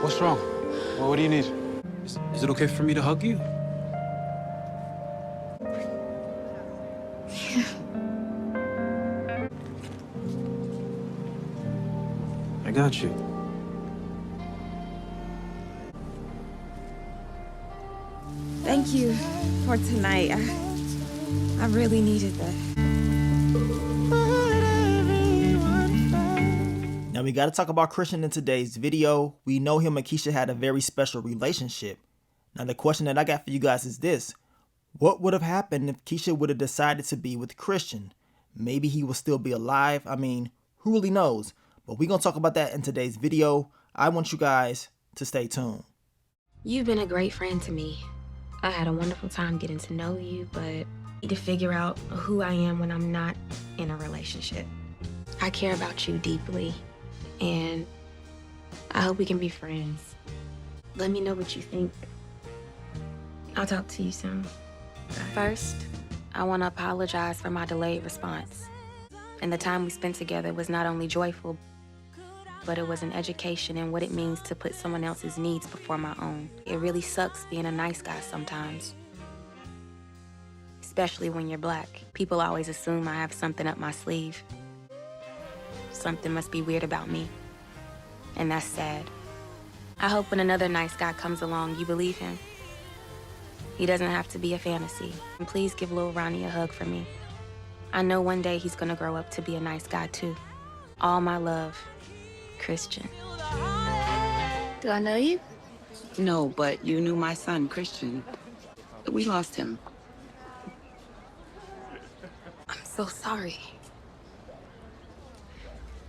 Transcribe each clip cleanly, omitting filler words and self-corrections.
What's wrong? Well, what do you need? Is it okay for me to hug you? I got you. Thank you for tonight. I really needed that. Now we gotta talk about Christian in today's video. We know him and Kiesha had a very special relationship. Now the question that I got for you guys is this. What would have happened if Kiesha would have decided to be with Christian? Maybe he would still be alive. I mean, who really knows? But we're gonna talk about that in today's video. I want you guys to stay tuned. You've been a great friend to me. I had a wonderful time getting to know you, but I need to figure out who I am when I'm not in a relationship. I care about you deeply, and I hope we can be friends. Let me know what you think. I'll talk to you soon. First, I want to apologize for my delayed response. And the time we spent together was not only joyful, but it was an education in what it means to put someone else's needs before my own. It really sucks being a nice guy sometimes. Especially when you're black. People always assume I have something up my sleeve. Something must be weird about me. And that's sad. I hope when another nice guy comes along, you believe him. He doesn't have to be a fantasy. And please give Lil Ronnie a hug for me. I know one day he's gonna grow up to be a nice guy too. All my love, Christian. Do I know you? No, but you knew my son, Christian. We lost him. I'm so sorry.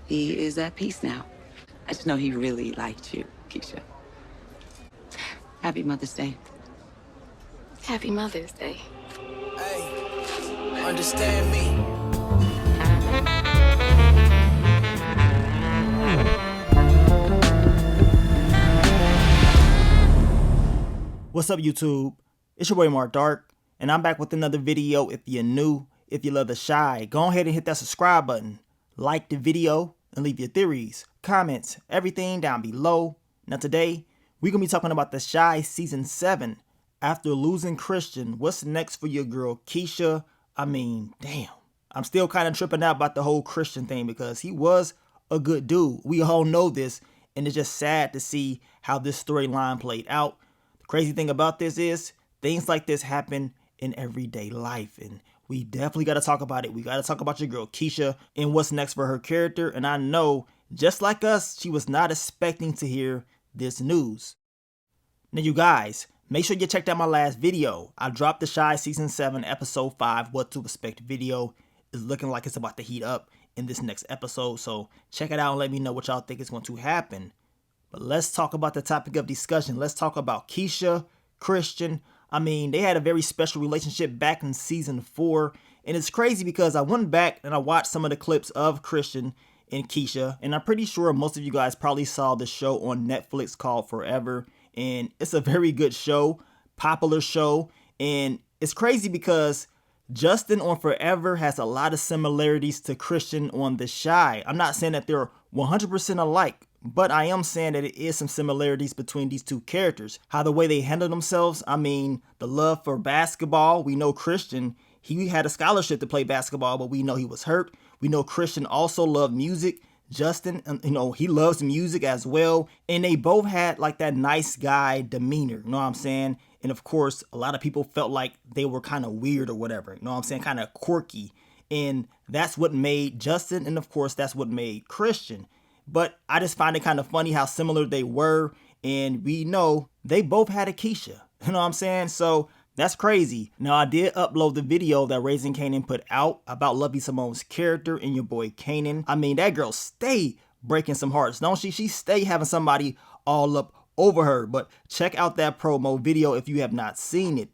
He is at peace now. I just know he really liked you, Kiesha. Happy Mother's Day. Happy Mother's Day. Hey, understand me. What's up, YouTube? It's your boy Mark Dark, and I'm back with another video. If you're new, if you love the Shy, go ahead and hit that subscribe button, like the video, and leave your theories, comments, everything down below. Now today, we're going to be talking about the Shy Season 7. After losing Christian, what's next for your girl Kiesha? I mean, damn. I'm still kind of tripping out about the whole Christian thing because he was a good dude. We all know this, and it's just sad to see how this storyline played out. The crazy thing about this is things like this happen in everyday life, and we definitely got to talk about it. We got to talk about your girl Kiesha and what's next for her character. And I know, just like us, she was not expecting to hear this news. Now, you guys, make sure you checked out my last video. I dropped the Shy Season 7 Episode 5 What to Expect video. It's looking like it's about to heat up in this next episode. So check it out and let me know what y'all think is going to happen. But let's talk about the topic of discussion. Let's talk about Kiesha, Christian. I mean, they had a very special relationship back in Season 4. And it's crazy because I went back and I watched some of the clips of Christian and Kiesha. And I'm pretty sure most of you guys probably saw the show on Netflix called Forever. And it's a very good show, popular show. And it's crazy because Justin on Forever has a lot of similarities to Christian on The Shy. I'm not saying that they're 100% alike, but I am saying that it is some similarities between these two characters. How the way they handle themselves, I mean, the love for basketball. We know Christian, he had a scholarship to play basketball, but we know he was hurt. We know Christian also loved music. Justin, he loves music as well. And they both had like that nice guy demeanor, you know what I'm saying? And of course, a lot of people felt like they were kind of weird or whatever, you know what I'm saying? Kind of quirky. And that's what made Justin, and of course, that's what made Christian. But I just find it kind of funny how similar they were. And we know they both had a Kiesha, you know what I'm saying? So that's crazy. Now, I did upload the video that Raising Kanan put out about Lovey Simone's character and your boy Kanan. I mean, that girl stay breaking some hearts, don't she? She stay having somebody all up over her. But check out that promo video if you have not seen it.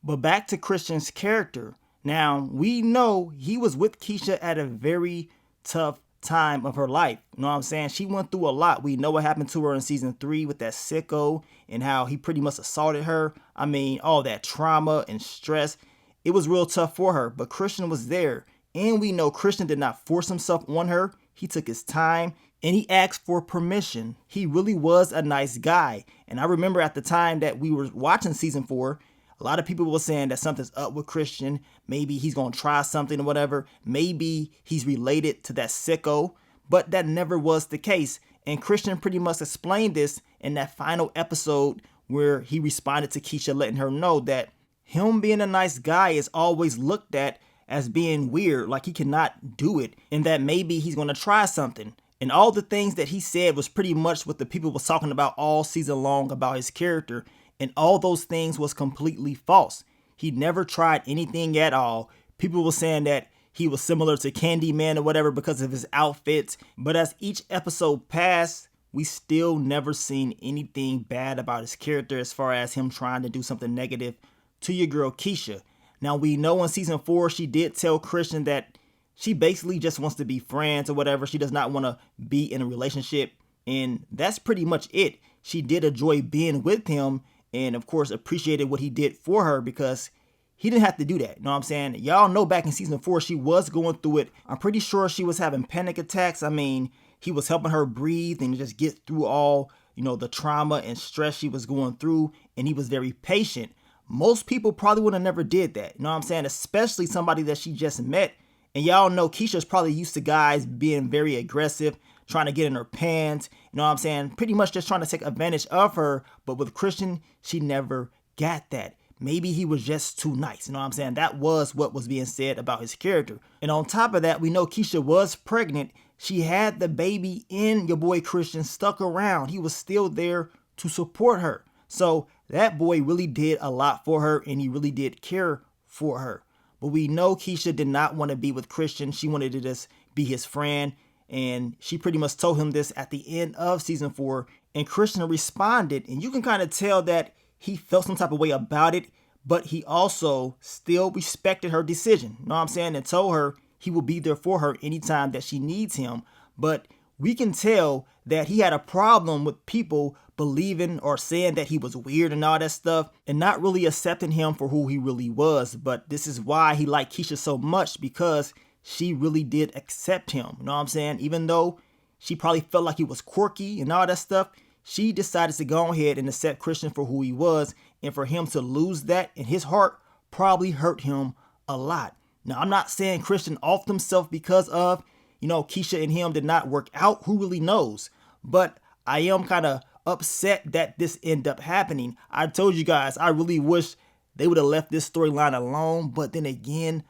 But back to Christian's character. Now, we know he was with Kiesha at a very tough time of her life. You know what I'm saying? She went through a lot. We know what happened to her in Season 3 with that sicko and how he pretty much assaulted her. I mean, all that trauma and stress. It was real tough for her, but Christian was there. And we know Christian did not force himself on her. He took his time. and he asked for permission. He really was a nice guy. And I remember at the time that we were watching season 4, a lot of people were saying that something's up with Christian. Maybe he's going to try something or whatever. Maybe he's related to that sicko. But that never was the case. And Christian pretty much explained this in that final episode where he responded to Kiesha, letting her know that him being a nice guy is always looked at as being weird, like he cannot do it, and that maybe he's going to try something. And all the things that he said was pretty much what the people was talking about all season long about his character. And all those things was completely false. He never tried anything at all. People were saying that he was similar to Candyman or whatever because of his outfits. But as each episode passed, we still never seen anything bad about his character as far as him trying to do something negative to your girl Kiesha. Now we know in season 4, she did tell Christian that she basically just wants to be friends or whatever. She does not want to be in a relationship. And that's pretty much it. She did enjoy being with him and of course appreciated what he did for her because he didn't have to do that. You know what I'm saying? Y'all know back in season 4, she was going through it. I'm pretty sure she was having panic attacks. I mean, he was helping her breathe and just get through all, the trauma and stress she was going through. And he was very patient. Most people probably would have never did that. You know what I'm saying? Especially somebody that she just met. And y'all know Kiesha's probably used to guys being very aggressive, trying to get in her pants. You know what I'm saying? Pretty much just trying to take advantage of her. But with Christian, she never got that. Maybe he was just too nice. You know what I'm saying? That was what was being said about his character. And on top of that, we know Kiesha was pregnant. She had the baby in your boy Christian stuck around. He was still there to support her. So that boy really did a lot for her and he really did care for her. But we know Kiesha did not want to be with Christian. She wanted to just be his friend. And she pretty much told him this at the end of season 4. And Christian responded. And you can kind of tell that he felt some type of way about it. But he also still respected her decision. You know what I'm saying? And told her he will be there for her anytime that she needs him. But we can tell that he had a problem with people believing or saying that he was weird and all that stuff and not really accepting him for who he really was. But this is why he liked Kiesha so much, because she really did accept him. You know what I'm saying? Even though she probably felt like he was quirky and all that stuff, she decided to go ahead and accept Christian for who he was. And for him to lose that in his heart probably hurt him a lot. Now, I'm not saying Christian offed himself because of, Kiesha and him did not work out. Who really knows? But I am kind of upset that this ended up happening. I told you guys, I really wish they would have left this storyline alone. But then again,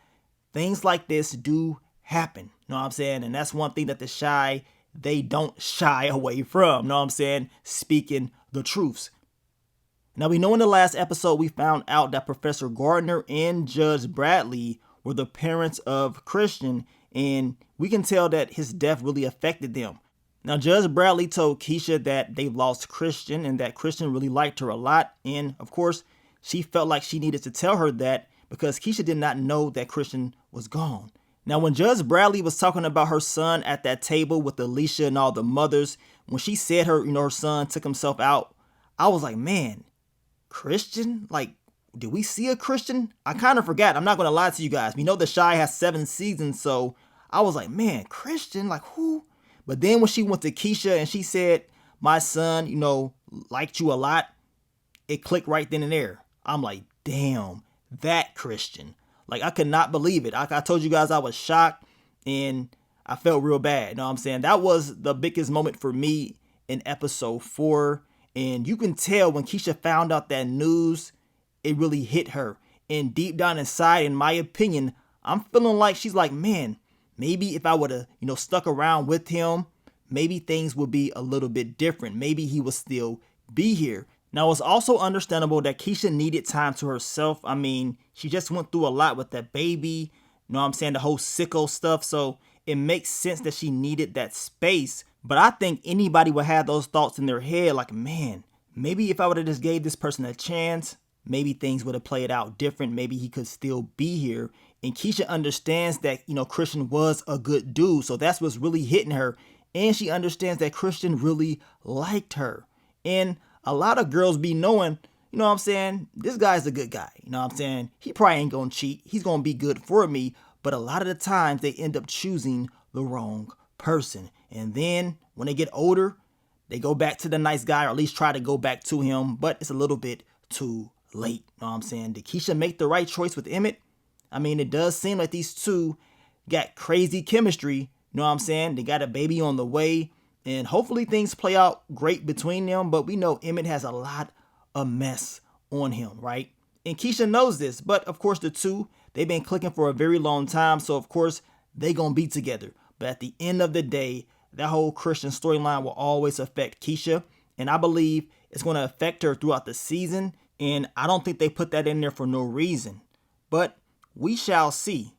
things like this do happen. You know what I'm saying? And that's one thing that they don't shy away from. You know what I'm saying? Speaking the truths. Now, we know in the last episode, we found out that Professor Gardner and Judge Bradley were the parents of Christian, and we can tell that his death really affected them. Now, Judge Bradley told Kiesha that they lost Christian and that Christian really liked her a lot. And of course, she felt like she needed to tell her that because Kiesha did not know that Christian was gone. Now, when Judge Bradley was talking about her son at that table with Alicia and all the mothers, when she said her son took himself out, I was like, man, Christian? Like, did we see a Christian? I kind of forgot. I'm not going to lie to you guys. We know The Chi has 7 seasons, so I was like, man, Christian? Like, who? But then when she went to Kiesha and she said, my son, liked you a lot, it clicked right then and there. I'm like, damn, that Christian. Like, I could not believe it. I told you guys I was shocked and I felt real bad. You know what I'm saying? That was the biggest moment for me in episode 4. And you can tell when Kiesha found out that news, it really hit her. And deep down inside, in my opinion, I'm feeling like she's like, man, maybe if I would have, stuck around with him, maybe things would be a little bit different. Maybe he would still be here. Now, it's also understandable that Kiesha needed time to herself. I mean, she just went through a lot with that baby. You know what I'm saying? The whole sicko stuff. So it makes sense that she needed that space. But I think anybody would have those thoughts in their head like, man, maybe if I would have just gave this person a chance, maybe things would have played out different. Maybe he could still be here. And Kiesha understands that, Christian was a good dude. So that's what's really hitting her. And she understands that Christian really liked her. And a lot of girls be knowing, you know what I'm saying, this guy's a good guy. You know what I'm saying? He probably ain't going to cheat. He's going to be good for me. But a lot of the times they end up choosing the wrong person. And then when they get older, they go back to the nice guy, or at least try to go back to him, but it's a little bit too late. Know what I'm saying? Did Kiesha make the right choice with Emmett? I mean, it does seem like these two got crazy chemistry. You know what I'm saying? They got a baby on the way, and hopefully things play out great between them, but we know Emmett has a lot of mess on him, right? And Kiesha knows this, but of course the two, they've been clicking for a very long time, so of course they gonna be together. But at the end of the day, that whole Christian storyline will always affect Kiesha, and I believe it's going to affect her throughout the season, and I don't think they put that in there for no reason. But we shall see.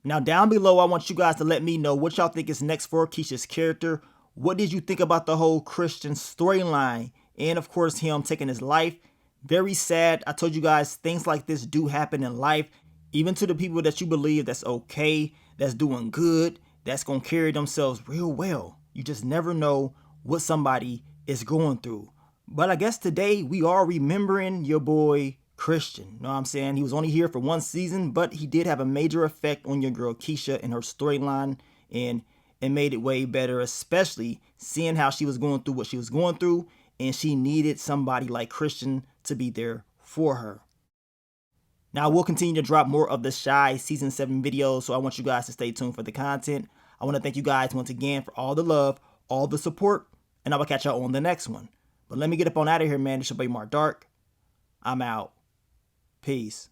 Now down below, I want you guys to let me know what y'all think is next for Kiesha's character. What did you think about the whole Christian storyline? And of course, him taking his life. Very sad. I told you guys things like this do happen in life. Even to the people that you believe that's okay, that's doing good, that's going to carry themselves real well. You just never know what somebody is going through. But I guess today we are remembering your boy Christian. You know what I'm saying? He was only here for one season, but he did have a major effect on your girl Kiesha and her storyline, and it made it way better, especially seeing how she was going through what she was going through, and she needed somebody like Christian to be there for her. Now, we'll continue to drop more of the Shy Season 7 videos, so I want you guys to stay tuned for the content. I want to thank you guys once again for all the love, all the support, and I will catch y'all on the next one. But let me get up on out of here, man. It's your boy Mark Dark. I'm out. Peace.